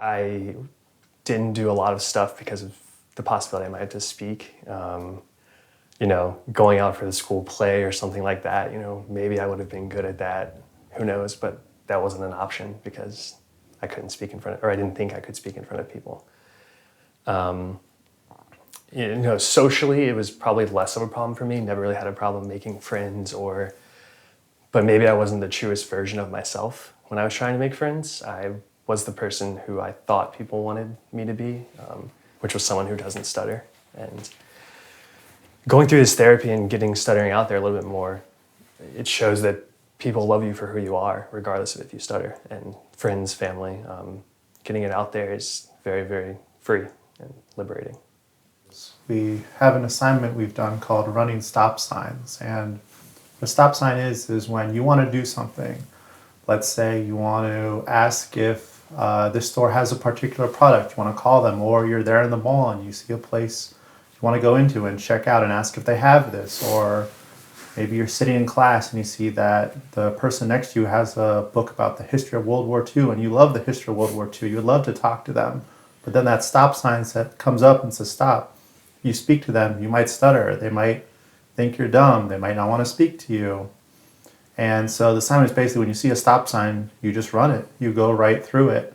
I didn't do a lot of stuff because of the possibility I might have to speak. Going out for the school play or something like that, maybe I would have been good at that. Who knows? But that wasn't an option because I couldn't speak in front of, or I didn't think I could speak in front of people. Socially, it was probably less of a problem for me. Never really had a problem making friends, but maybe I wasn't the truest version of myself when I was trying to make friends. I was the person who I thought people wanted me to be, which was someone who doesn't stutter. And going through this therapy and getting stuttering out there a little bit more, it shows that people love you for who you are, regardless of if you stutter. And friends, family, getting it out there is very, very free and liberating. We have an assignment we've done called running stop signs. And what a stop sign is when you want to do something. Let's say you want to ask if this store has a particular product, you want to call them, or you're there in the mall and you see a place you want to go into and check out and ask if they have this, or maybe you're sitting in class and you see that the person next to you has a book about the history of World War II and you love the history of World War II, you would love to talk to them, but then that stop sign comes up and says stop. You speak to them, you might stutter, they might think you're dumb, they might not want to speak to you. And so the assignment is basically when you see a stop sign, you just run it. You go right through it.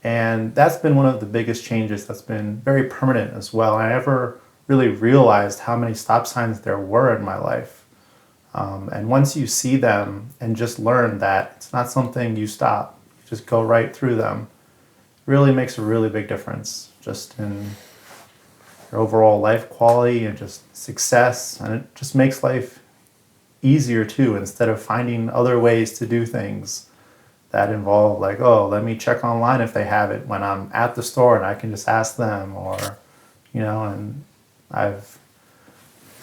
And that's been one of the biggest changes that's been very permanent as well. I never really realized how many stop signs there were in my life. And once you see them and just learn that it's not something you stop, you just go right through them, it really makes a really big difference just in your overall life quality and just success. And it just makes life easier too, instead of finding other ways to do things that involve like, oh, let me check online if they have it when I'm at the store and I can just ask them, or, and I've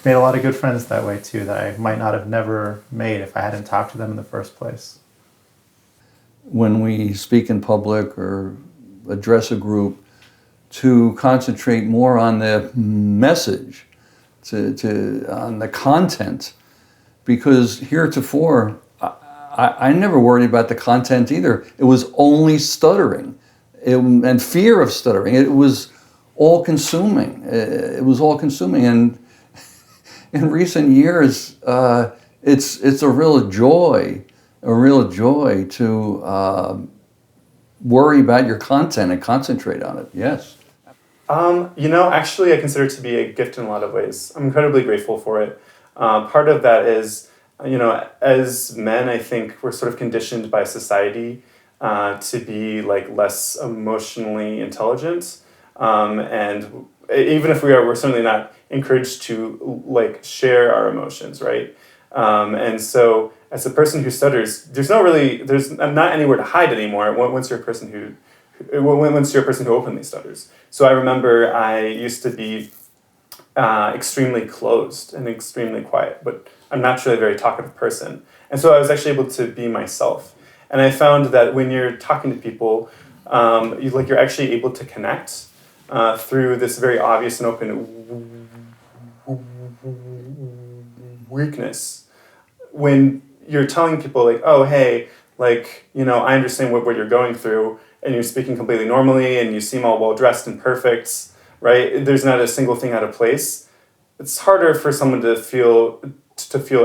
made a lot of good friends that way too, that I might not have never made if I hadn't talked to them in the first place. When we speak in public or address a group, to concentrate more on the message, on the content, because heretofore, I never worried about the content either. It was only stuttering and fear of stuttering. It was all-consuming. And in recent years, it's a real joy to worry about your content and concentrate on it. Yes. Actually, I consider it to be a gift in a lot of ways. I'm incredibly grateful for it. Part of that is, as men, I think we're sort of conditioned by society to be like less emotionally intelligent, and even if we're certainly not encouraged to like share our emotions, right? And so, as a person who stutters, there's not anywhere to hide anymore. Once you're a person who openly stutters. So I remember I used to be extremely closed and extremely quiet, but I'm naturally a very talkative person. And so I was actually able to be myself. And I found that when you're talking to people, you're actually able to connect through this very obvious and open weakness. When you're telling people like, oh, hey, like, I understand what you're going through, and you're speaking completely normally, and you seem all well-dressed and perfect, right? There's not a single thing out of place. It's harder for someone to feel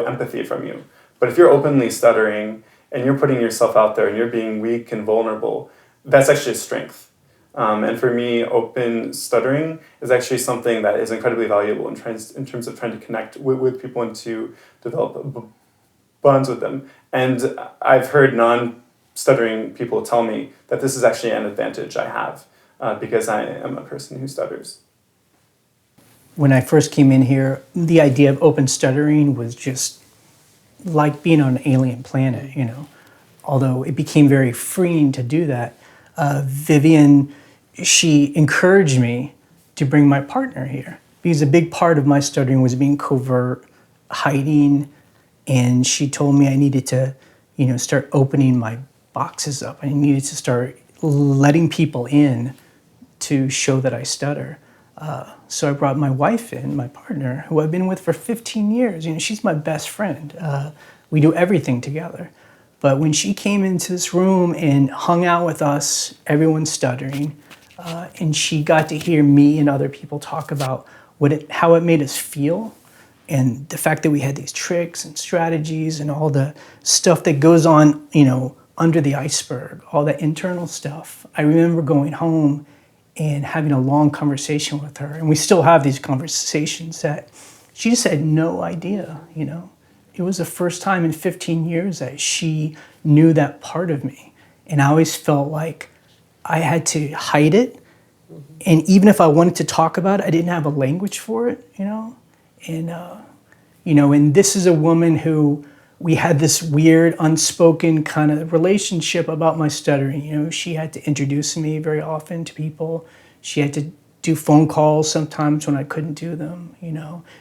empathy from you. But if you're openly stuttering, and you're putting yourself out there, and you're being weak and vulnerable, that's actually a strength. And for me, open stuttering is actually something that is incredibly valuable in terms of trying to connect with people and to develop bonds with them. And I've heard non-stuttering people tell me that this is actually an advantage I have because I am a person who stutters. When I first came in here, the idea of open stuttering was just like being on an alien planet, Although it became very freeing to do that. Vivian, she encouraged me to bring my partner here because a big part of my stuttering was being covert, hiding, and she told me I needed to, start opening my boxes up. I needed to start letting people in to show that I stutter. So I brought my wife in, my partner, who I've been with for 15 years. She's my best friend. We do everything together. But when she came into this room and hung out with us, everyone stuttering, and she got to hear me and other people talk about how it made us feel, and the fact that we had these tricks and strategies and all the stuff that goes on, under the iceberg, all that internal stuff. I remember going home and having a long conversation with her, and we still have these conversations that she just had no idea, It was the first time in 15 years that she knew that part of me. And I always felt like I had to hide it. And even if I wanted to talk about it, I didn't have a language for it, And this is a woman who we had this weird, unspoken kind of relationship about my stuttering. She had to introduce me very often to people. She had to do phone calls sometimes when I couldn't do them.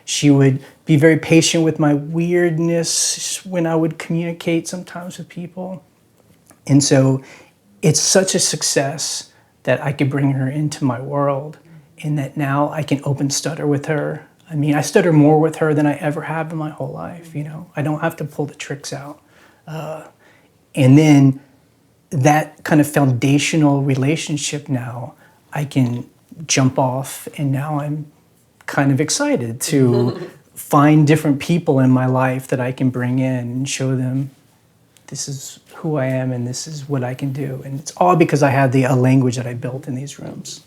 She would be very patient with my weirdness when I would communicate sometimes with people. And so it's such a success that I could bring her into my world, and that now I can open stutter with her. I mean, I stutter more with her than I ever have in my whole life. I don't have to pull the tricks out. And then that kind of foundational relationship now, I can jump off, and now I'm kind of excited to find different people in my life that I can bring in and show them this is who I am and this is what I can do. And it's all because I had a language that I built in these rooms.